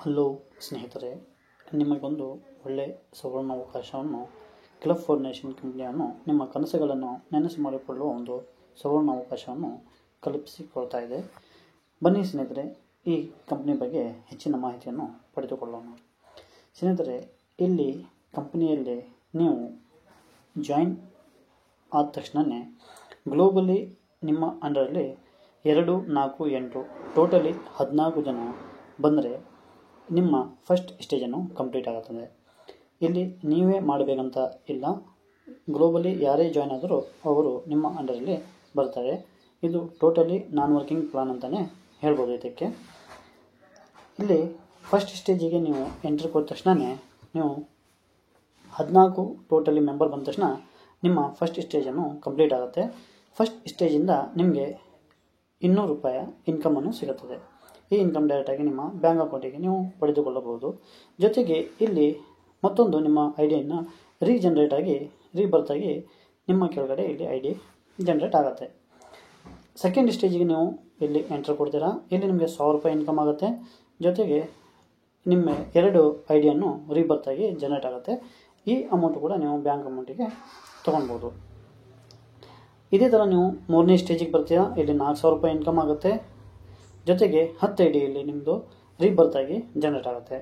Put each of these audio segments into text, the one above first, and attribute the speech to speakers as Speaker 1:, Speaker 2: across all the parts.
Speaker 1: Hello ಸ್ನೇಹಿತರೆ, ನಿಮಗೊಂದು ಒಳ್ಳೆಯ ಸುವರ್ಣಾವಕಾಶವನ್ನು ಕ್ಲಬ್ ಫಾರ್ಮೇಷನ್ ಕಂಪನಿಯನ್ನು ನಿಮ್ಮ ಕನಸುಗಳನ್ನು ನೆನಸು ಮಾಡಿಕೊಳ್ಳುವ ಒಂದು ಸುವರ್ಣಾವಕಾಶವನ್ನು ಕಲ್ಪಿಸಿಕೊಳ್ತಾ ಇದೆ. ಬನ್ನಿ ಸ್ನೇಹಿತರೆ, ಈ ಕಂಪನಿ ಬಗ್ಗೆ ಹೆಚ್ಚಿನ ಮಾಹಿತಿಯನ್ನು ಪಡೆದುಕೊಳ್ಳೋಣ. ಸ್ನೇಹಿತರೆ, ಇಲ್ಲಿ ಕಂಪನಿಯಲ್ಲಿ ನೀವು ಜಾಯಿನ್ ಆದ ತಕ್ಷಣವೇ ಗ್ಲೋಬಲಿ ನಿಮ್ಮ ಅಂಡರಲ್ಲಿ 2, 4, 8 ಟೋಟಲಿ 14 ಜನ ಬಂದರೆ ನಿಮ್ಮ ಫಸ್ಟ್ ಸ್ಟೇಜನ್ನು ಕಂಪ್ಲೀಟ್ ಆಗುತ್ತದೆ. ಇಲ್ಲಿ ನೀವೇ ಮಾಡಬೇಕಂತ ಇಲ್ಲ, ಗ್ಲೋಬಲಿ ಯಾರೇ ಜಾಯ್ನ್ ಆದರೂ ಅವರು ನಿಮ್ಮ ಅಂಡರಲ್ಲಿ ಬರ್ತಾರೆ. ಇದು ಟೋಟಲಿ ನಾನ್ ವರ್ಕಿಂಗ್ ಪ್ಲಾನ್ ಅಂತಲೇ ಹೇಳ್ಬೋದು. ಇದಕ್ಕೆ ಇಲ್ಲಿ ಫಸ್ಟ್ ಸ್ಟೇಜಿಗೆ ನೀವು ಎಂಟ್ರಿ ಕೊಟ್ಟ ತಕ್ಷಣವೇ ನೀವು 14 ಟೋಟಲಿ ಮೆಂಬರ್ ಬಂದ ತಕ್ಷಣ ನಿಮ್ಮ ಫಸ್ಟ್ ಸ್ಟೇಜನ್ನು ಕಂಪ್ಲೀಟ್ ಆಗುತ್ತೆ. ಫಸ್ಟ್ ಸ್ಟೇಜಿಂದ ನಿಮಗೆ 200 ರೂಪಾಯಿ ಇನ್ಕಮನ್ನು ಸಿಗುತ್ತದೆ. ಈ ಇನ್ಕಮ್ ಡೈರೆಕ್ಟಾಗಿ ನಿಮ್ಮ ಬ್ಯಾಂಕ್ ಅಕೌಂಟಿಗೆ ನೀವು ಪಡೆದುಕೊಳ್ಳಬಹುದು. ಜೊತೆಗೆ ಇಲ್ಲಿ ಮತ್ತೊಂದು ನಿಮ್ಮ ಐಡಿಯನ್ನು ರೀಬರ್ತ್ ಆಗಿ ನಿಮ್ಮ ಕೆಳಗಡೆ ಇಲ್ಲಿ ಐಡಿ ಜನರೇಟ್ ಆಗುತ್ತೆ. ಸೆಕೆಂಡ್ ಸ್ಟೇಜಿಗೆ ನೀವು ಇಲ್ಲಿ ಎಂಟ್ರ್ ಕೊಡ್ತೀರಾ. ಇಲ್ಲಿ ನಿಮಗೆ 1000 ರೂಪಾಯಿ ಇನ್ಕಮ್ ಆಗುತ್ತೆ. ಜೊತೆಗೆ ನಿಮ್ಮ 2 ಐಡಿಯನ್ನು ರೀಬರ್ತ್ ಆಗಿ ಜನರೇಟ್ ಆಗುತ್ತೆ. ಈ ಅಮೌಂಟ್ ಕೂಡ ನೀವು ಬ್ಯಾಂಕ್ ಅಮೌಂಟಿಗೆ ತೊಗೊಳ್ಬೋದು. ಇದೇ ಥರ ನೀವು 3ನೇ ಸ್ಟೇಜಿಗೆ ಬರ್ತೀರಾ. ಇಲ್ಲಿ 4000 ರೂಪಾಯಿ ಇನ್ಕಮ್ ಆಗುತ್ತೆ. ಜೊತೆಗೆ 10 ಐಡಿಯಲ್ಲಿ ನಿಮ್ಮದು ರೀಬರ್ತ್ ಆಗಿ ಜನರೇಟ್ ಆಗುತ್ತೆ.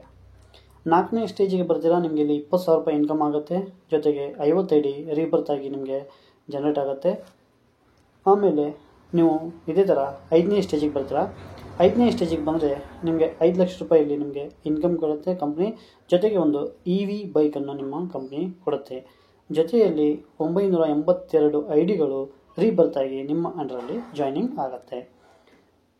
Speaker 1: 4ನೇ ಸ್ಟೇಜಿಗೆ ಬರ್ತೀರಾ. ನಿಮಗೆ ಇಲ್ಲಿ 20,000 ರೂಪಾಯಿ ಇನ್ಕಮ್ ಆಗುತ್ತೆ. ಜೊತೆಗೆ 50 ಐಡಿ ರೀಬರ್ತ್ ಆಗಿ ನಿಮಗೆ ಜನರೇಟ್ ಆಗುತ್ತೆ. ಆಮೇಲೆ ನೀವು ಇದೇ ಥರ 5ನೇ ಸ್ಟೇಜಿಗೆ ಬರ್ತೀರಾ. 5ನೇ ಸ್ಟೇಜಿಗೆ ಬಂದರೆ ನಿಮಗೆ 5 ಲಕ್ಷ ರೂಪಾಯಿ ಇಲ್ಲಿ ನಿಮಗೆ ಇನ್ಕಮ್ ಕೊಡುತ್ತೆ ಕಂಪ್ನಿ. ಜೊತೆಗೆ ಒಂದು EV ಬೈಕನ್ನು ನಿಮ್ಮ ಕಂಪ್ನಿ ಕೊಡುತ್ತೆ. ಜೊತೆಯಲ್ಲಿ 982 ಐಡಿಗಳು ರೀಬರ್ತ್ ಆಗಿ ನಿಮ್ಮ ಅಂಡರಲ್ಲಿ ಜಾಯ್ನಿಂಗ್ ಆಗುತ್ತೆ.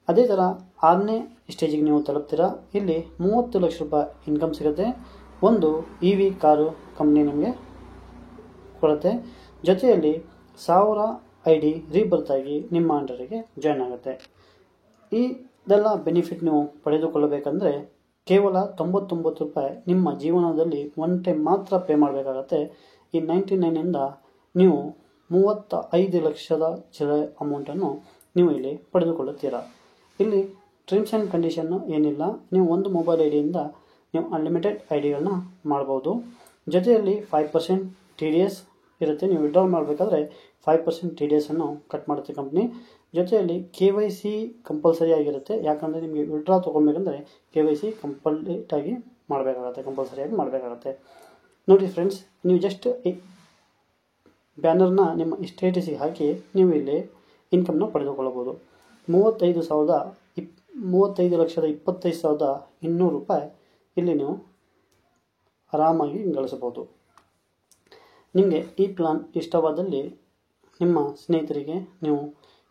Speaker 1: ಅದೇ ಥರ 6ನೇ ಸ್ಟೇಜಿಗೆ ನೀವು ತಲುಪ್ತೀರಾ. ಇಲ್ಲಿ 30 ಲಕ್ಷ ರೂಪಾಯಿ ಇನ್ಕಮ್ ಸಿಗುತ್ತೆ. ಒಂದು EV ಕಾರು ಕಂಪ್ನಿ ನಿಮಗೆ ಕೊಡುತ್ತೆ. ಜೊತೆಯಲ್ಲಿ 1000 ಐಡಿ ರೀಬರ್ತ್ ಆಗಿ ನಿಮ್ಮ ಅಂಡರಿಗೆ ಜಾಯ್ನ್ ಆಗುತ್ತೆ. ಇದೆಲ್ಲ ಬೆನಿಫಿಟ್ ನೀವು ಪಡೆದುಕೊಳ್ಳಬೇಕಂದ್ರೆ ಕೇವಲ 99 ರೂಪಾಯಿ ನಿಮ್ಮ ಜೀವನದಲ್ಲಿ ಒನ್ ಟೈಮ್ ಮಾತ್ರ ಪೇ ಮಾಡಬೇಕಾಗತ್ತೆ. ಈ 99ಇಂದ ನೀವು 35 ಲಕ್ಷದ ಚಿಲ್ಲರೆ ಅಮೌಂಟನ್ನು ನೀವು ಇಲ್ಲಿ ಪಡೆದುಕೊಳ್ಳುತ್ತೀರಾ. ಇಲ್ಲಿ ಟರ್ಮ್ಸ್ ಆ್ಯಂಡ್ ಕಂಡೀಷನ್ನು ಏನಿಲ್ಲ. ನೀವು ಒಂದು ಮೊಬೈಲ್ ಐಡಿಯಿಂದ ನೀವು ಅನ್ಲಿಮಿಟೆಡ್ ಐಡಿಗಳನ್ನ ಮಾಡ್ಬೋದು. ಜೊತೆಯಲ್ಲಿ 5% TDS ಇರುತ್ತೆ. ನೀವು ವಿಡ್ರಾ ಮಾಡಬೇಕಾದ್ರೆ 5% TDS ಅನ್ನು ಕಟ್ ಮಾಡುತ್ತೆ ಕಂಪ್ನಿ. ಜೊತೆಯಲ್ಲಿ KYC ಕಂಪಲ್ಸರಿ ಆಗಿರುತ್ತೆ. ಯಾಕಂದರೆ ನಿಮಗೆ ವಿಡ್ರಾ ತೊಗೊಬೇಕಂದ್ರೆ KYC ಕಂಪಲ್ಸರಿಯಾಗಿ ಮಾಡಬೇಕಾಗತ್ತೆ. ನೋಡಿ ಫ್ರೆಂಡ್ಸ್, ನೀವು ಜಸ್ಟ್ ಈ ಬ್ಯಾನರ್ನ ನಿಮ್ಮ ಸ್ಟೇಟಸಿಗೆ ಹಾಕಿ ನೀವು ಇಲ್ಲಿ ಇನ್ಕಮ್ನ ಪಡೆದುಕೊಳ್ಳಬಹುದು. 35,25,250 ರೂಪಾಯಿ ಇಲ್ಲಿ ನೀವು ಆರಾಮಾಗಿ ಗಳಿಸಬಹುದು. ನಿಮಗೆ ಈ ಪ್ಲಾನ್ ಇಷ್ಟವಾದಲ್ಲಿ ನಿಮ್ಮ ಸ್ನೇಹಿತರಿಗೆ ನೀವು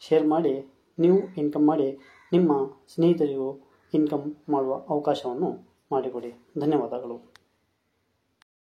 Speaker 1: ಶೇರ್ ಮಾಡಿ, ನೀವು ಇನ್ಕಮ್ ಮಾಡಿ, ನಿಮ್ಮ ಸ್ನೇಹಿತರಿಗೂ ಇನ್ಕಮ್ ಮಾಡುವ ಅವಕಾಶವನ್ನು ಮಾಡಿಕೊಡಿ. ಧನ್ಯವಾದಗಳು.